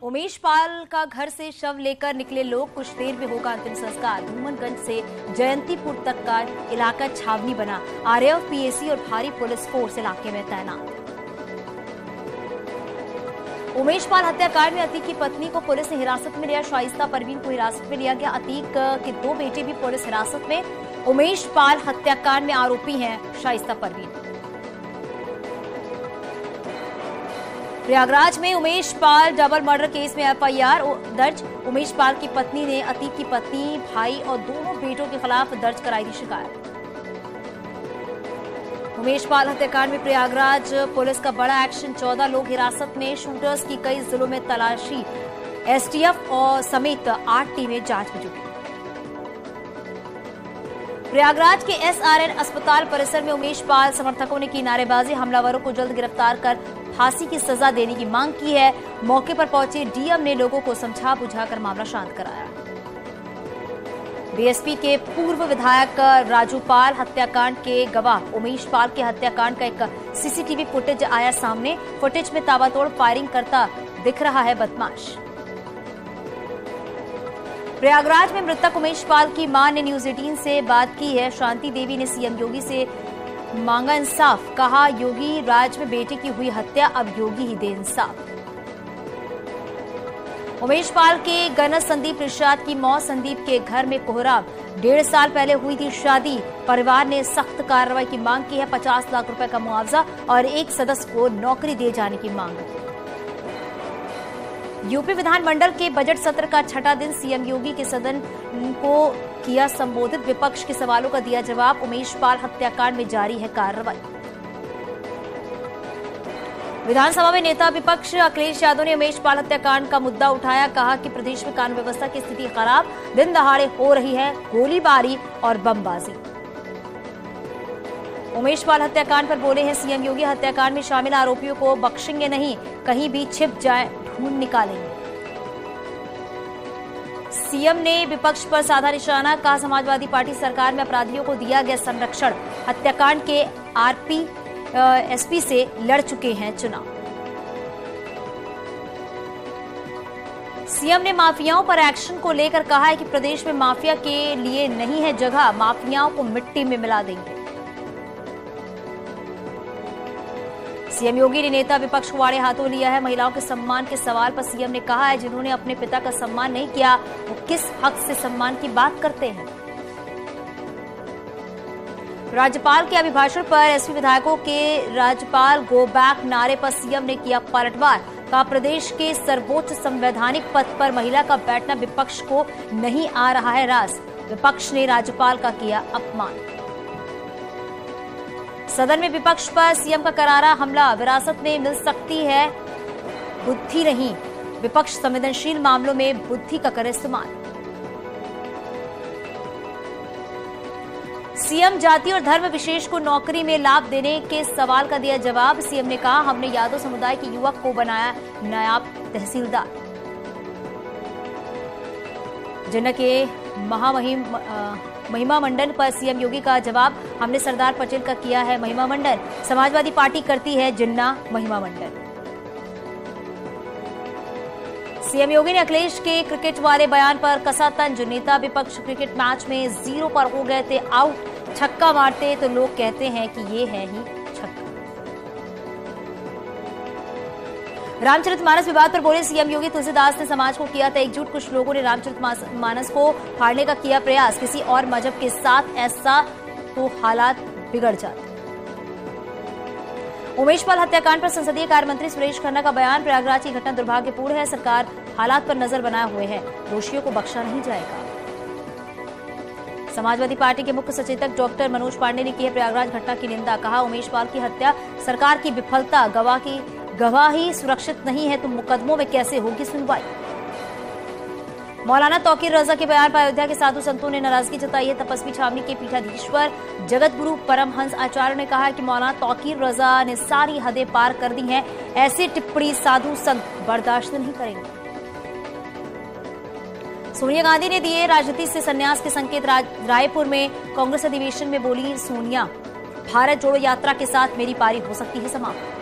उमेश पाल का घर से शव लेकर निकले लोग, कुछ देर में होगा अंतिम संस्कार। धूमनगंज से जयंतीपुर तक का इलाका छावनी बना। आरएएफ, पीएसी और भारी पुलिस फोर्स इलाके में तैनात। उमेश पाल हत्याकांड में अतीक की पत्नी को पुलिस ने हिरासत में लिया। शाइस्ता परवीन को हिरासत में लिया गया। अतीक के 2 बेटे भी पुलिस हिरासत में। उमेश पाल हत्याकांड में आरोपी हैं शाइस्ता परवीन। प्रयागराज में Umesh Pal double murder case में एफआईआर दर्ज। उमेश पाल की पत्नी ने अतीक की पत्नी, भाई और दोनों बेटों के खिलाफ दर्ज कराई थी शिकायत। उमेश पाल हत्याकांड में प्रयागराज पुलिस का बड़ा एक्शन। 14 लोग हिरासत में। शूटर्स की कई जिलों में तलाशी। एसटीएफ और समेत 8 टीमें जांच में जुटी। प्रयागराज के एसआरएन अस्पताल परिसर में उमेश पाल समर्थकों ने की नारेबाजी। हमलावरों को जल्द गिरफ्तार कर फांसी की सजा देने की मांग की है। मौके पर पहुंचे डीएम ने लोगों को समझा बुझाकर मामला शांत कराया। बीएसपी के पूर्व विधायक राजू पाल हत्याकांड के गवाह। उमेश पाल के हत्याकांड का एक सीसीटीवी फुटेज आया सामने। फुटेज में ताबड़तोड़ फायरिंग करता दिख रहा है बदमाश। प्रयागराज में मृतक उमेश पाल की मां ने न्यूज 18 से बात की है। शांति देवी ने सीएम योगी से मांगा इंसाफ। कहा, योगी राज में बेटे की हुई हत्या, अब योगी ही दे इंसाफ। उमेश पाल के गनस संदीप निषाद की मौत। संदीप के घर में कोहराम। 1.5 साल पहले हुई थी शादी। परिवार ने सख्त कार्रवाई की मांग की है। 50 लाख रुपए का मुआवजा और एक सदस्य को नौकरी दिए जाने की मांग। यूपी विधानमंडल के बजट सत्र का छठा दिन। सीएम योगी के सदन को किया संबोधित। विपक्ष के सवालों का दिया जवाब। उमेश पाल हत्याकांड में जारी है कार्रवाई। विधानसभा में नेता विपक्ष अखिलेश यादव ने उमेश पाल हत्याकांड का मुद्दा उठाया। कहा कि प्रदेश में कानून व्यवस्था की स्थिति खराब। दिन दहाड़े हो रही है गोलीबारी और बमबाजी। उमेश पाल हत्याकांड पर बोले हैं सीएम योगी, हत्याकांड में शामिल आरोपियों को बख्शेंगे नहीं। कहीं भी छिप जाए ढूंढ निकालेंगे। सीएम ने विपक्ष पर साधा निशाना। कहा, समाजवादी पार्टी सरकार में अपराधियों को दिया गया संरक्षण। हत्याकांड के एसपी से लड़ चुके हैं चुनाव। सीएम ने माफियाओं पर एक्शन को लेकर कहा है कि प्रदेश में माफिया के लिए नहीं है जगह। माफियाओं को मिट्टी में मिला देंगे। सीएम योगी ने नेता विपक्ष को आड़े हाथों लिया है। महिलाओं के सम्मान के सवाल पर सीएम ने कहा है, जिन्होंने अपने पिता का सम्मान नहीं किया वो किस हक से सम्मान की बात करते हैं। राज्यपाल के अभिभाषण पर एसपी विधायकों के राज्यपाल गो बैक नारे पर सीएम ने किया पलटवार। कहा, प्रदेश के सर्वोच्च संवैधानिक पद पर महिला का बैठना विपक्ष को नहीं आ रहा है रास। विपक्ष ने राज्यपाल का किया अपमान। सदन में विपक्ष पर सीएम का करारा हमला। विरासत में मिल सकती है बुद्धि नहीं। विपक्ष संवेदनशील मामलों में बुद्धि का करे इस्तेमाल। सीएम जाति और धर्म विशेष को नौकरी में लाभ देने के सवाल का दिया जवाब। सीएम ने कहा, हमने यादव समुदाय के युवक को बनाया नायब तहसीलदार। जिन्ना के महिमा मंडन पर सीएम योगी का जवाब। हमने सरदार पटेल का किया है महिमा मंडन। समाजवादी पार्टी करती है जिन्ना महिमा मंडन। सीएम योगी ने अखिलेश के क्रिकेट वाले बयान पर कसा तंज। नेता विपक्ष क्रिकेट मैच में 0 पर हो गए थे आउट। छक्का मारते तो लोग कहते हैं कि ये है ही छक्का। रामचरितमानस विवाद पर बोले सीएम योगी, तुलसीदास ने समाज को किया था एकजुट। कुछ लोगों ने रामचरितमानस को फाड़ने का किया प्रयास। किसी और मजहब के साथ ऐसा तो हालात बिगड़ जाते। उमेश पाल हत्याकांड पर संसदीय कार्य मंत्री सुरेश खन्ना का बयान। प्रयागराज की घटना दुर्भाग्यपूर्ण है। सरकार हालात पर नजर बनाए हुए है। दोषियों को बख्शा नहीं जाएगा। समाजवादी पार्टी के मुख्य सचेतक डॉक्टर मनोज पांडे ने की है प्रयागराज घटना की निंदा। कहा, उमेश पाल की हत्या सरकार की विफलता। गवाही सुरक्षित नहीं है तो मुकदमों में कैसे होगी सुनवाई। मौलाना तौकीर रजा के बयान पर अयोध्या के साधु संतों ने नाराजगी जताई है। तपस्वी छावनी के पीठाधीश्वर जगत गुरु परमहंस आचार्य ने कहा है कि मौलाना तौकीर रजा ने सारी हदें पार कर दी हैं। ऐसी टिप्पणी साधु संत बर्दाश्त नहीं करेंगे। सोनिया गांधी ने दिए राजनीति से संन्यास के संकेत। रायपुर में कांग्रेस अधिवेशन में बोली सोनिया, भारत जोड़ो यात्रा के साथ मेरी पारी हो सकती है समाप्त।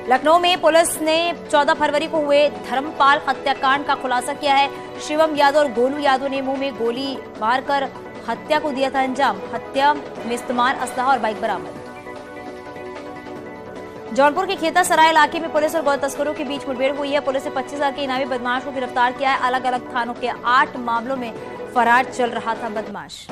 लखनऊ में पुलिस ने 14 फरवरी को हुए धर्मपाल हत्याकांड का खुलासा किया है। शिवम यादव और गोलू यादव ने मुंह में गोली मारकर हत्या को दिया था अंजाम। हत्या में इस्तेमाल असलहा और बाइक बरामद। जौनपुर के खेता सराय इलाके में पुलिस और गौ तस्करों के बीच मुठभेड़ हुई है। पुलिस ने 25,000 के इनामी बदमाश को गिरफ्तार किया है। अलग अलग थानों के 8 मामलों में फरार चल रहा था बदमाश।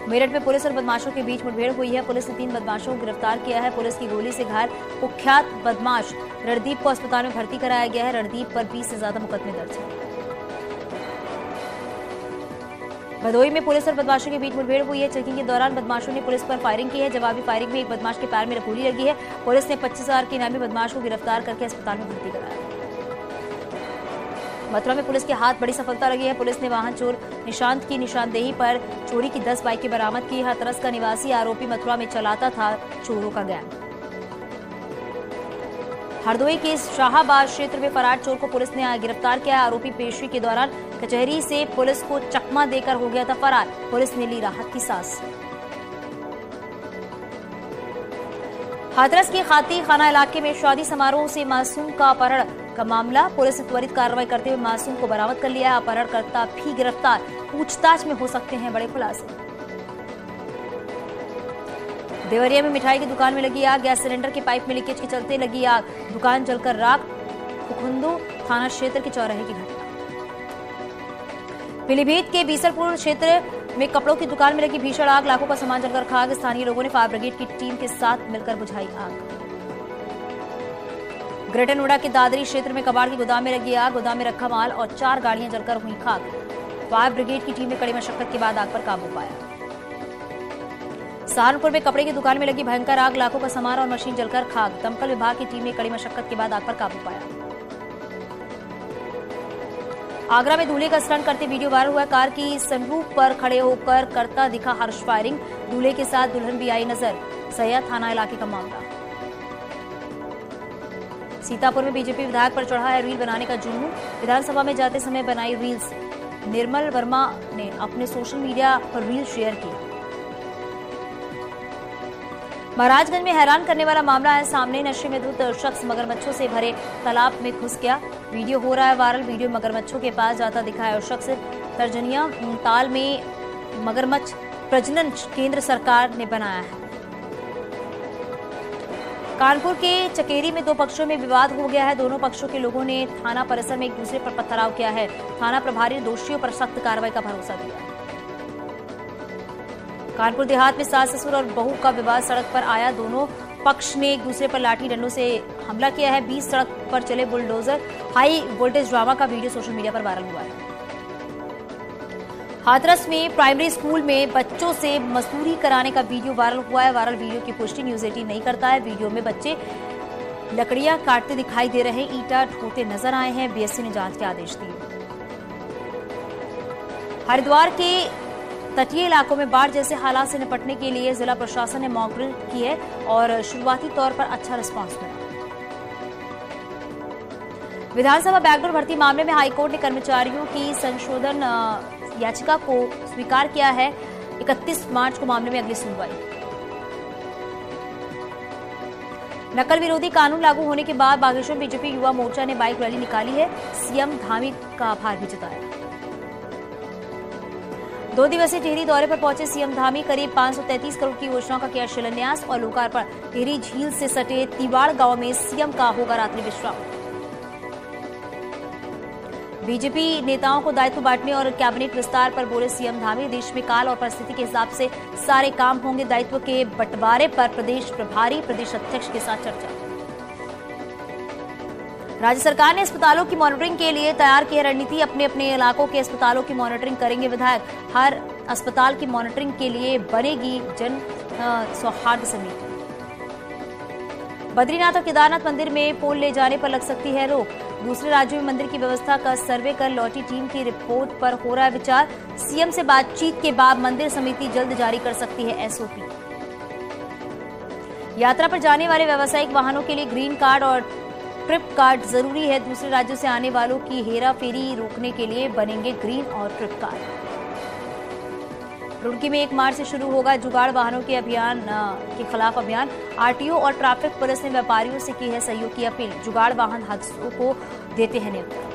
मेरठ में पुलिस और बदमाशों के बीच मुठभेड़ हुई है। पुलिस ने 3 बदमाशों को गिरफ्तार किया है। पुलिस की गोली से घायल कुख्यात बदमाश रणदीप को अस्पताल में भर्ती कराया गया है। रणदीप पर 20 से ज्यादा मुकदमे दर्ज हैं। भदोही में पुलिस और बदमाशों के बीच मुठभेड़ हुई है। चेकिंग के दौरान बदमाशों ने पुलिस पर फायरिंग की है। जवाबी फायरिंग में एक बदमाश के पैर में गोली लगी है। पुलिस ने 25,000 के इनामी बदमाश को गिरफ्तार करके अस्पताल में भर्ती कराया। मथुरा में पुलिस के हाथ बड़ी सफलता लगी है। पुलिस ने वाहन चोर निशांत की निशानदेही पर चोरी की 10 बाइकें बरामद की। हाथरस का निवासी आरोपी मथुरा में चलाता था चोरों का गैंग। हरदोई के शाहाबाद क्षेत्र में फरार चोर को पुलिस ने गिरफ्तार किया। आरोपी पेशी के दौरान कचहरी से पुलिस को चकमा देकर हो गया था फरार। पुलिस ने ली राहत की सांस। हाथरस के खाती खाना इलाके में शादी समारोह से मासूम का अपहरण का मामला। पुलिस ने त्वरित कार्रवाई करते हुए मासूम को बरामद कर लिया है। अपहरणकर्ता भी गिरफ्तार। पूछताछ में हो सकते हैं बड़े खुलासे। देवरिया में मिठाई की दुकान में लगी आग। गैस सिलेंडर के पाइप में लीकेज के चलते लगी आग। दुकान जलकर राख। खुखुंदू थाना क्षेत्र के चौराहे की घटना। पीलीभीत के बीसलपुर क्षेत्र में कपड़ों की दुकान में लगी भीषण आग। लाखों का सामान जलकर खाक। स्थानीय लोगों ने फायर ब्रिगेड की टीम के साथ मिलकर बुझाई आग। ग्रेटर नोएडा के दादरी क्षेत्र में कबाड़ की गोदाम में लगी आग। गोदाम में रखा माल और 4 गाड़ियां जलकर हुई खाक। फायर ब्रिगेड की टीम ने कड़ी मशक्कत के बाद आग पर काबू पाया। सहारनपुर में कपड़े की दुकान में लगी भयंकर आग। लाखों का सामान और मशीन जलकर खाक। दमकल विभाग की टीम ने कड़ी मशक्कत के बाद आग पर काबू पाया। आगरा में दूल्हे का स्टंट करते वीडियो वायरल हुआ। कार की सनरूफ पर खड़े होकर करता दिखा हर्ष फायरिंग। दूल्हे के साथ दुल्हन भी आई नजर। सैया थाना इलाके का मामला। सीतापुर में बीजेपी विधायक पर चढ़ा है रील बनाने का जुनून। विधानसभा में जाते समय बनाई रील्स। निर्मल वर्मा ने अपने सोशल मीडिया पर रील शेयर की। महाराजगंज में हैरान करने वाला मामला है सामने। नशे में धुत शख्स मगरमच्छों से भरे तालाब में घुस गया। वीडियो हो रहा है वायरल। वीडियो मगरमच्छों के पास जाता दिखा है और शख्स तर्जनिया ताल में मगरमच्छ प्रजनन केंद्र सरकार ने बनाया है। कानपुर के चकेरी में 2 पक्षों में विवाद हो गया है। दोनों पक्षों के लोगों ने थाना परिसर में एक दूसरे पर पथराव किया है। थाना प्रभारी ने दोषियों पर सख्त कार्रवाई का भरोसा दिया। कानपुर देहात में सास ससुर और बहू का विवाद सड़क पर आया। दोनों पक्ष ने एक दूसरे पर लाठी डंडों से हमला किया है। 20 सड़क पर चले बुलडोजर। हाई वोल्टेज ड्रामा का वीडियो सोशल मीडिया पर वायरल हुआ है। हाथरस में प्राइमरी स्कूल में बच्चों से मजदूरी कराने का वीडियो वायरल हुआ है। वायरल वीडियो की पुष्टि न्यूज 18 नहीं करता है। वीडियो में बच्चे लकड़ियां काटते दिखाई दे रहे हैं। ईंटा ढोते नजर आए हैं। बीएससी ने जांच के आदेश दिए। हरिद्वार के तटीय इलाकों में बाढ़ जैसे हालात से निपटने के लिए जिला प्रशासन ने मॉक ड्रिल की है और शुरुआती तौर पर अच्छा रिस्पांस मिला। विधानसभा बैकडोर भर्ती मामले में हाईकोर्ट ने कर्मचारियों की संशोधन याचिका को स्वीकार किया है। 31 मार्च को मामले में अगली सुनवाई। नकल विरोधी कानून लागू होने के बाद बागेश्वर बीजेपी युवा मोर्चा ने बाइक रैली निकाली है। सीएम धामी का आभार भी जताया। 2 दिवसीय टिहरी दौरे पर पहुंचे सीएम धामी। करीब 533 करोड़ की योजनाओं का किया शिलान्यास और लोकार्पण। टिहरी झील से सटे तिवाड़ गांव में सीएम का होगा रात्रि विश्राम। बीजेपी नेताओं को दायित्व बांटने और कैबिनेट विस्तार पर बोले सीएम धामी। देश में काल और परिस्थिति के हिसाब से सारे काम होंगे। दायित्व के बंटवारे पर प्रदेश प्रभारी प्रदेश अध्यक्ष के साथ चर्चा। राज्य सरकार ने अस्पतालों की मॉनिटरिंग के लिए तैयार की है रणनीति। अपने अपने इलाकों के अस्पतालों की मॉनिटरिंग करेंगे विधायक। हर अस्पताल की मॉनिटरिंग के लिए बनेगी जन सौहार्द समिति। बद्रीनाथ और केदारनाथ मंदिर में पोल ले जाने पर लग सकती है रोक। दूसरे राज्यों में मंदिर की व्यवस्था का सर्वे कर लौटी टीम की रिपोर्ट पर हो रहा है विचार। सीएम से बातचीत के बाद मंदिर समिति जल्द जारी कर सकती है एसओपी। यात्रा पर जाने वाले व्यावसायिक वाहनों के लिए ग्रीन कार्ड और ट्रिप कार्ड जरूरी है। दूसरे राज्यों से आने वालों की हेरा फेरी रोकने के लिए बनेंगे ग्रीन और ट्रिप कार्ड। रुड़की में 1 मार्च से शुरू होगा जुगाड़ वाहनों के अभियान के खिलाफ अभियान। आरटीओ और ट्रैफिक पुलिस ने व्यापारियों से की है सहयोग की अपील। जुगाड़ वाहन हादसों को देते हैं न्योता।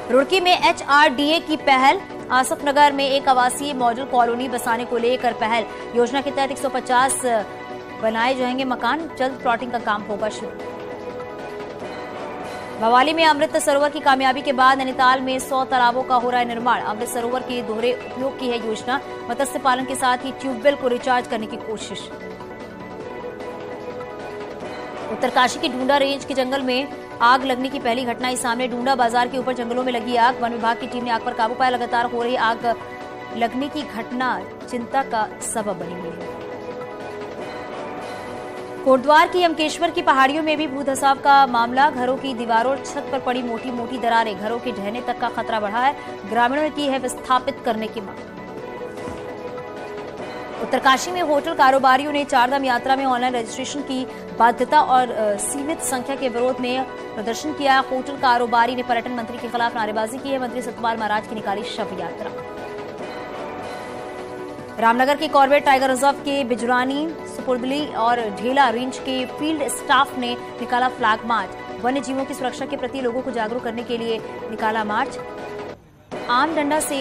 रुड़की में एचआरडीए की पहल। आसफ नगर में एक आवासीय मॉडल कॉलोनी बसाने को लेकर पहल। योजना के तहत 150 बनाए जाएंगे मकान। जल्द प्लॉटिंग का काम होगा शुरू। भवाली में अमृत सरोवर की कामयाबी के बाद नैनीताल में 100 तालाबों का हो रहा है निर्माण। अमृत सरोवर के दोहरे उपयोग की है योजना। मत्स्य पालन के साथ ही ट्यूबवेल को रिचार्ज करने की कोशिश। उत्तरकाशी की डूंडा रेंज के जंगल में आग लगने की पहली घटना ही सामने। डूंडा बाजार के ऊपर जंगलों में लगी आग। वन विभाग की टीम ने आग पर काबू पाया। लगातार हो रही आग लगने की घटना चिंता का सबब बनी हुई है। कोटद्वार की यमकेश्वर की पहाड़ियों में भी भूधसाव का मामला। घरों की दीवारों और छत पर पड़ी मोटी मोटी दरारें। घरों के ढहने तक का खतरा बढ़ा है। ग्रामीणों ने की है विस्थापित करने की मांग। उत्तरकाशी में होटल कारोबारियों ने चारधाम यात्रा में ऑनलाइन रजिस्ट्रेशन की बाध्यता और सीमित संख्या के विरोध में प्रदर्शन किया। होटल कारोबारी ने पर्यटन मंत्री के खिलाफ नारेबाजी की है। मंत्री सतपाल महाराज की निकाली शव यात्रा। रामनगर के कॉर्बेट टाइगर रिजर्व के बिजरानी, सुपुर्दली और ढेला रेंज के फील्ड स्टाफ ने निकाला फ्लैग मार्च। वन्य जीवों की सुरक्षा के प्रति लोगों को जागरूक करने के लिए निकाला मार्च। आम डंडा से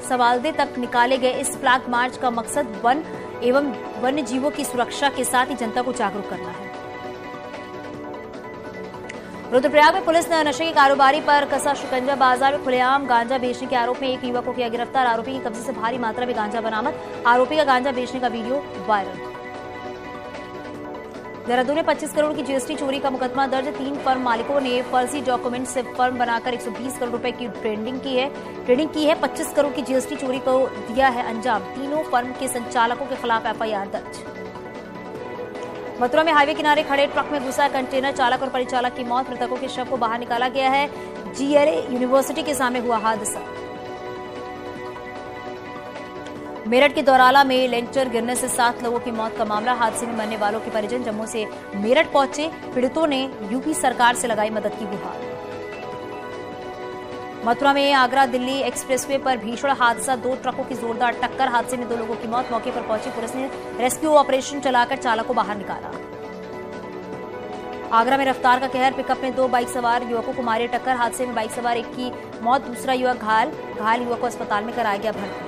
सवालदे तक निकाले गए इस फ्लैग मार्च का मकसद वन एवं वन्य जीवों की सुरक्षा के साथ ही जनता को जागरूक करना है। रुद्रप्रयाग में पुलिस ने नशे के कारोबारी पर कसा शिकंजा। बाजार में खुलेआम गांजा बेचने के आरोप में एक युवक को किया गिरफ्तार। आरोपी के कब्जे से भारी मात्रा में गांजा बरामद। आरोपी का गांजा बेचने का वीडियो वायरल। देहरादून में 25 करोड़ की जीएसटी चोरी का मुकदमा दर्ज। 3 फर्म मालिकों ने फर्जी डॉक्यूमेंट से फर्म बनाकर 120 करोड़ रुपए की ट्रेडिंग की है। 25 करोड़ की जीएसटी चोरी को दिया है अंजाम। तीनों फर्म के संचालकों के खिलाफ एफआईआर दर्ज। मथुरा में हाईवे किनारे खड़े ट्रक में घुसा कंटेनर। चालक और परिचालक की मौत। मृतकों के शव को बाहर निकाला गया है। जीएलए यूनिवर्सिटी के सामने हुआ हादसा। मेरठ के दौराला में लेंटर गिरने से 7 लोगों की मौत का मामला। हादसे में मरने वालों के परिजन जम्मू से मेरठ पहुंचे। पीड़ितों ने यूपी सरकार से लगाई मदद की गुहार। मथुरा में आगरा दिल्ली एक्सप्रेसवे पर भीषण हादसा। 2 ट्रकों की जोरदार टक्कर। हादसे में 2 लोगों की मौत। मौके पर पहुंची पुलिस ने रेस्क्यू ऑपरेशन चलाकर चालक को बाहर निकाला। आगरा में रफ्तार का कहर। पिकअप में 2 बाइक सवार युवकों को मारी टक्कर। हादसे में बाइक सवार एक की मौत, दूसरा युवक घायल युवक को अस्पताल में कराया गया भर्ती।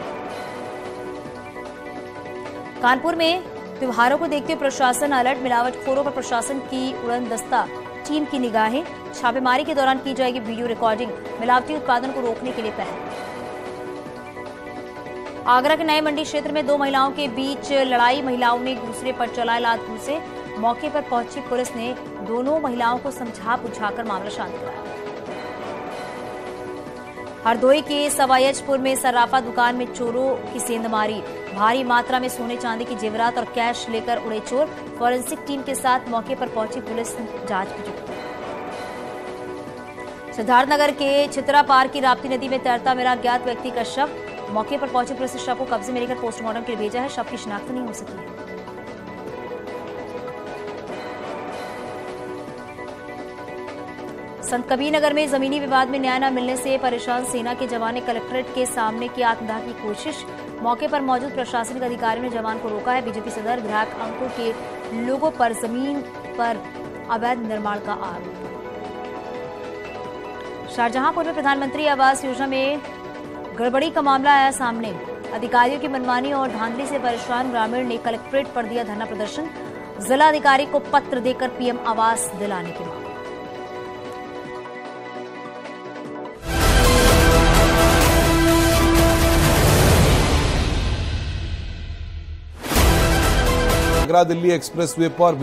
कानपुर में त्योहारों को देखते हुए प्रशासन अलर्ट। मिलावटखोरों पर प्रशासन की उड़नदस्ता टीम की निगाहें। छापेमारी के दौरान की जाएगी वीडियो रिकॉर्डिंग। मिलावटी उत्पादन को रोकने के लिए पहल। आगरा के नए मंडी क्षेत्र में 2 महिलाओं के बीच लड़ाई। महिलाओं ने एक दूसरे पर चलाए लात घूंसे। मौके पर पहुंची पुलिस ने दोनों महिलाओं को समझा बुझाकर मामला शांत कराया। हरदोई के सवायजपुर में सर्राफा दुकान में चोरों की सेंधमारी। भारी मात्रा में सोने चांदी की जेवरात और कैश लेकर उड़े चोर। फॉरेंसिक टीम के साथ मौके पर पहुंची पुलिस जांच में जुटी। सिद्धार्थनगर के चित्रा पार की राप्ती नदी में तैरता मिला अज्ञात व्यक्ति का शव। मौके पर पहुंची पुलिस ने शव को कब्जे में लेकर पोस्टमार्टम के लिए भेजा है। शव की शिनाख्त नहीं हो सकी है। संत कबीर नगर में जमीनी विवाद में न्याय न मिलने से परेशान सेना के जवान ने कलेक्ट्रेट के सामने की आत्मदाह की कोशिश। मौके पर मौजूद प्रशासनिक अधिकारियों ने जवान को रोका है। बीजेपी सदर ग्राहक अंकुर के लोगों पर जमीन पर अवैध निर्माण का आरोप। शाहजहांपुर में प्रधानमंत्री आवास योजना में गड़बड़ी का मामला आया सामने। अधिकारियों की मनमानी और धांधली से परेशान ग्रामीण ने कलेक्ट्रेट पर दिया धरना प्रदर्शन। जिला अधिकारी को पत्र देकर पीएम आवास दिलाने की मांग। आगरा दिल्ली एक्सप्रेसवे पर